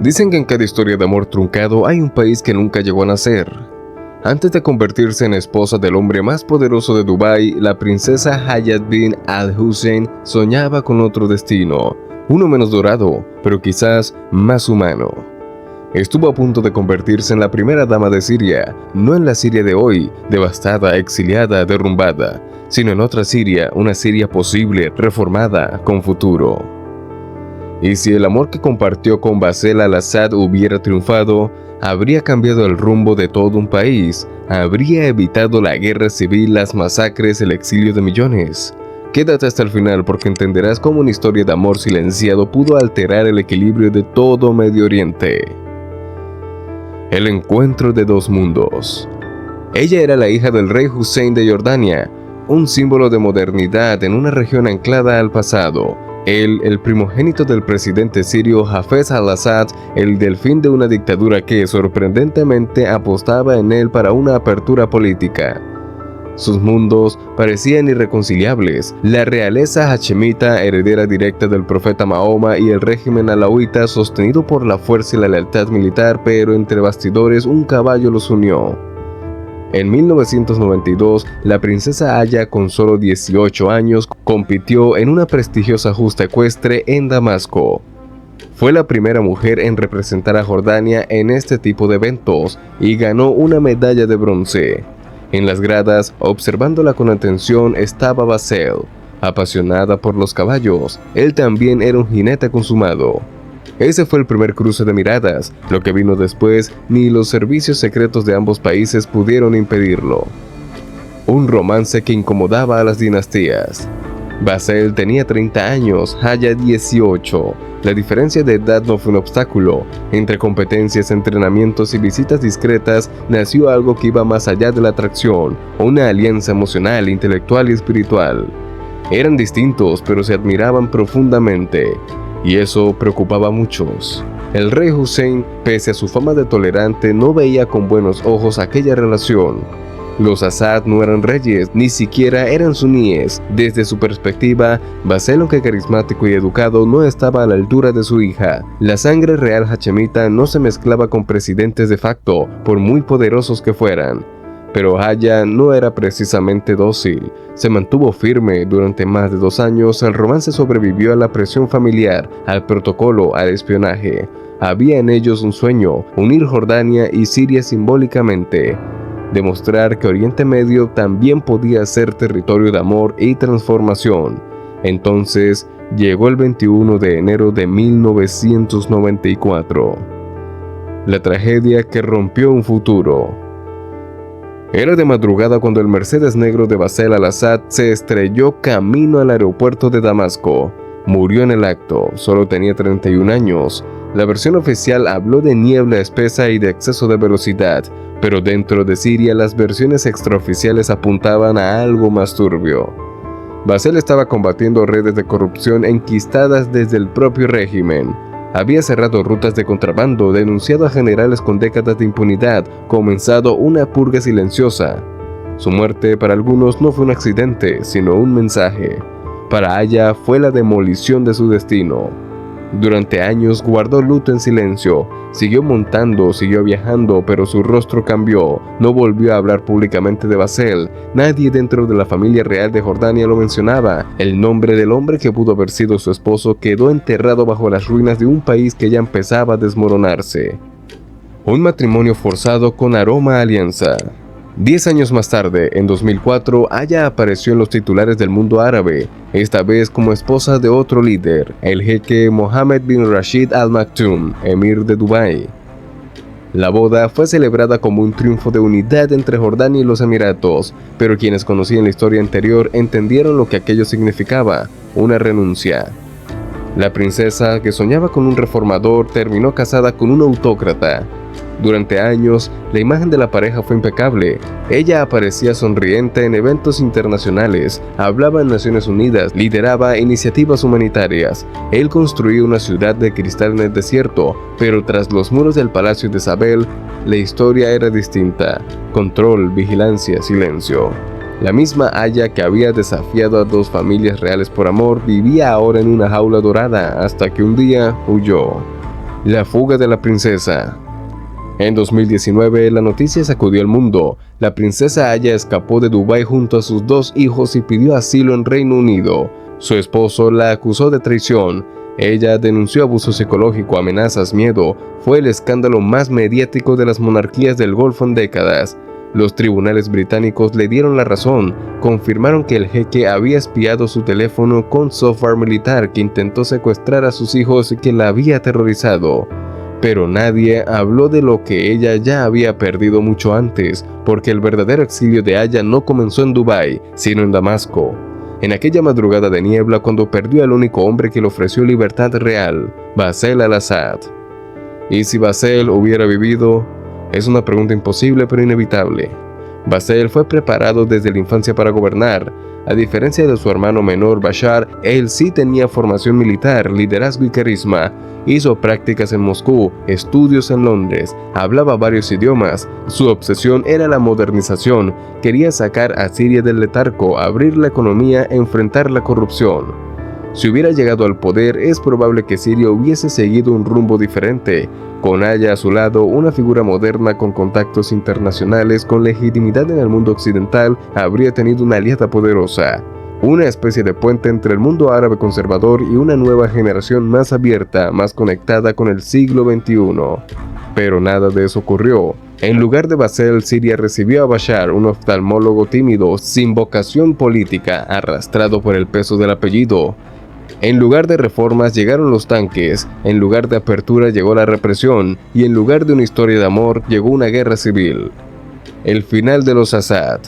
Dicen que en cada historia de amor truncado hay un país que nunca llegó a nacer. Antes de convertirse en esposa del hombre más poderoso de Dubái, la princesa Hayat bin al-Hussein soñaba con otro destino, uno menos dorado, pero quizás más humano. Estuvo a punto de convertirse en la primera dama de Siria, no en la Siria de hoy, devastada, exiliada, derrumbada, sino en otra Siria, una Siria posible, reformada, con futuro. Y si el amor que compartió con Bashar al-Assad hubiera triunfado, habría cambiado el rumbo de todo un país, habría evitado la guerra civil, las masacres, el exilio de millones. Quédate hasta el final porque entenderás cómo una historia de amor silenciado pudo alterar el equilibrio de todo Medio Oriente. El encuentro de dos mundos. Ella era la hija del rey Hussein de Jordania, un símbolo de modernidad en una región anclada al pasado. Él, el primogénito del presidente sirio Hafez al-Assad, el del fin de una dictadura que, sorprendentemente, apostaba en él para una apertura política. Sus mundos parecían irreconciliables. La realeza hachemita, heredera directa del profeta Mahoma, y el régimen alauita, sostenido por la fuerza y la lealtad militar, pero entre bastidores un caballo los unió. En 1992, la princesa Aya, con solo 18 años, compitió en una prestigiosa justa ecuestre en Damasco. Fue la primera mujer en representar a Jordania en este tipo de eventos y ganó una medalla de bronce. En las gradas, observándola con atención, estaba Bashar, apasionada por los caballos. Él también era un jinete consumado. Ese fue el primer cruce de miradas. Lo que vino después, ni los servicios secretos de ambos países pudieron impedirlo. Un romance que incomodaba a las dinastías. Bashar tenía 30 años, Aya 18. La diferencia de edad no fue un obstáculo. Entre competencias, entrenamientos y visitas discretas, nació algo que iba más allá de la atracción, una alianza emocional, intelectual y espiritual. Eran distintos, pero se admiraban profundamente. Y eso preocupaba a muchos. El rey Hussein, pese a su fama de tolerante, no veía con buenos ojos aquella relación. Los Assad no eran reyes, ni siquiera eran suníes. Desde su perspectiva, Bashar, aunque carismático y educado, no estaba a la altura de su hija. La sangre real hachemita no se mezclaba con presidentes de facto, por muy poderosos que fueran. Pero Aya no era precisamente dócil. Se mantuvo firme durante más de 2 años. El romance sobrevivió a la presión familiar, al protocolo, al espionaje. Había en ellos un sueño: unir Jordania y Siria simbólicamente. Demostrar que Oriente Medio también podía ser territorio de amor y transformación. Entonces llegó el 21 de enero de 1994. La tragedia que rompió un futuro. Era de madrugada cuando el Mercedes negro de Bashar al-Assad se estrelló camino al aeropuerto de Damasco. Murió en el acto, solo tenía 31 años. La versión oficial habló de niebla espesa y de exceso de velocidad, pero dentro de Siria las versiones extraoficiales apuntaban a algo más turbio. Bashar estaba combatiendo redes de corrupción enquistadas desde el propio régimen. Había cerrado rutas de contrabando, denunciado a generales con décadas de impunidad, comenzado una purga silenciosa. Su muerte para algunos no fue un accidente, sino un mensaje. Para Aya fue la demolición de su destino. Durante años guardó luto en silencio, siguió montando, siguió viajando, pero su rostro cambió. No volvió a hablar públicamente de Bashar. Nadie dentro de la familia real de Jordania lo mencionaba. El nombre del hombre que pudo haber sido su esposo quedó enterrado bajo las ruinas de un país que ya empezaba a desmoronarse. Un matrimonio forzado con aroma a alianza. 10 años más tarde, en 2004, Aya apareció en los titulares del mundo árabe, esta vez como esposa de otro líder, el jeque Mohammed bin Rashid Al Maktoum, emir de Dubái. La boda fue celebrada como un triunfo de unidad entre Jordania y los Emiratos, pero quienes conocían la historia anterior entendieron lo que aquello significaba: una renuncia. La princesa, que soñaba con un reformador, terminó casada con un autócrata. Durante años, la imagen de la pareja fue impecable. Ella aparecía sonriente en eventos internacionales, hablaba en Naciones Unidas, lideraba iniciativas humanitarias. Él construía una ciudad de cristal en el desierto, pero tras los muros del Palacio de Isabel, la historia era distinta: control, vigilancia, silencio. La misma Aya que había desafiado a 2 familias reales por amor vivía ahora en una jaula dorada hasta que un día huyó. La fuga de la princesa. En 2019, la noticia sacudió al mundo. La princesa Aya escapó de Dubái junto a sus 2 hijos y pidió asilo en Reino Unido. Su esposo la acusó de traición. Ella denunció abuso psicológico, amenazas, miedo. Fue el escándalo más mediático de las monarquías del Golfo en décadas. Los tribunales británicos le dieron la razón, confirmaron que el jeque había espiado su teléfono con software militar que intentó secuestrar a sus hijos y que la había aterrorizado. Pero nadie habló de lo que ella ya había perdido mucho antes, porque el verdadero exilio de Aya no comenzó en Dubái, sino en Damasco. En aquella madrugada de niebla cuando perdió al único hombre que le ofreció libertad real, Bashar al-Assad. ¿Y si Bashar hubiera vivido? Es una pregunta imposible pero inevitable. Bashar fue preparado desde la infancia para gobernar. A diferencia de su hermano menor Bashar, él sí tenía formación militar, liderazgo y carisma. Hizo prácticas en Moscú, estudios en Londres, hablaba varios idiomas. Su obsesión era la modernización. Quería sacar a Siria del letargo, abrir la economía, enfrentar la corrupción. Si hubiera llegado al poder, es probable que Siria hubiese seguido un rumbo diferente. Con Aya a su lado, una figura moderna con contactos internacionales, con legitimidad en el mundo occidental, habría tenido una aliada poderosa. Una especie de puente entre el mundo árabe conservador y una nueva generación más abierta, más conectada con el siglo XXI. Pero nada de eso ocurrió. En lugar de Bashar, Siria recibió a Bashar, un oftalmólogo tímido, sin vocación política, arrastrado por el peso del apellido. En lugar de reformas llegaron los tanques, en lugar de apertura llegó la represión, y en lugar de una historia de amor llegó una guerra civil. El final de los Assad.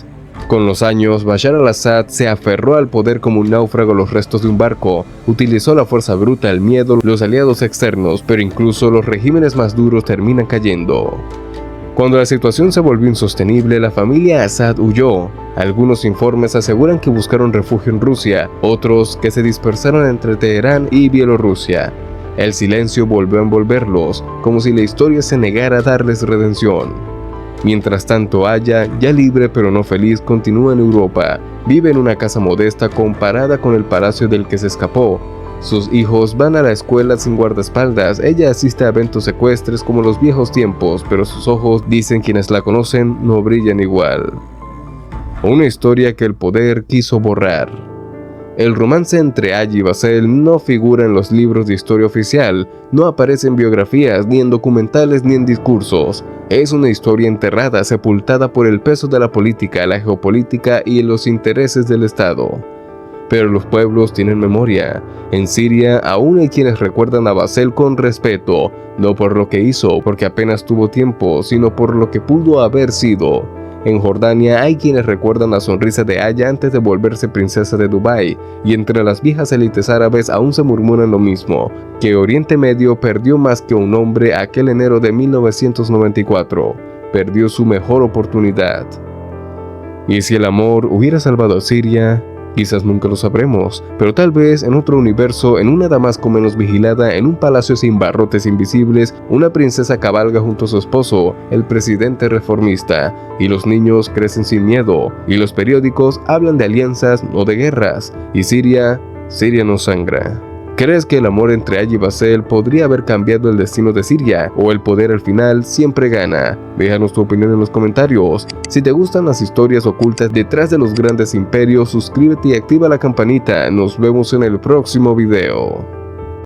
Con los años, Bashar al-Assad se aferró al poder como un náufrago a los restos de un barco, utilizó la fuerza bruta, el miedo, los aliados externos, pero incluso los regímenes más duros terminan cayendo. Cuando la situación se volvió insostenible, la familia Assad huyó. Algunos informes aseguran que buscaron refugio en Rusia, otros que se dispersaron entre Teherán y Bielorrusia. El silencio volvió a envolverlos, como si la historia se negara a darles redención. Mientras tanto, Aya, ya libre pero no feliz, continúa en Europa. Vive en una casa modesta comparada con el palacio del que se escapó. Sus hijos van a la escuela sin guardaespaldas, ella asiste a eventos ecuestres como los viejos tiempos, pero sus ojos, dicen quienes la conocen, no brillan igual. Una historia que el poder quiso borrar. El romance entre Aya y Bashar no figura en los libros de historia oficial, no aparece en biografías, ni en documentales, ni en discursos. Es una historia enterrada, sepultada por el peso de la política, la geopolítica y los intereses del Estado. Pero los pueblos tienen memoria. En Siria aún hay quienes recuerdan a Bashar con respeto, no por lo que hizo, porque apenas tuvo tiempo, sino por lo que pudo haber sido. En Jordania hay quienes recuerdan la sonrisa de Aya antes de volverse princesa de Dubái, y entre las viejas élites árabes aún se murmuran lo mismo, que Oriente Medio perdió más que un hombre aquel enero de 1994, perdió su mejor oportunidad. ¿Y si el amor hubiera salvado a Siria? Quizás nunca lo sabremos, pero tal vez en otro universo, en una Damasco menos vigilada, en un palacio sin barrotes invisibles, una princesa cabalga junto a su esposo, el presidente reformista, y los niños crecen sin miedo, y los periódicos hablan de alianzas, no de guerras, y Siria no sangra. ¿Crees que el amor entre Aya y Bashar podría haber cambiado el destino de Siria? ¿O el poder al final siempre gana? Déjanos tu opinión en los comentarios. Si te gustan las historias ocultas detrás de los grandes imperios, suscríbete y activa la campanita. Nos vemos en el próximo video.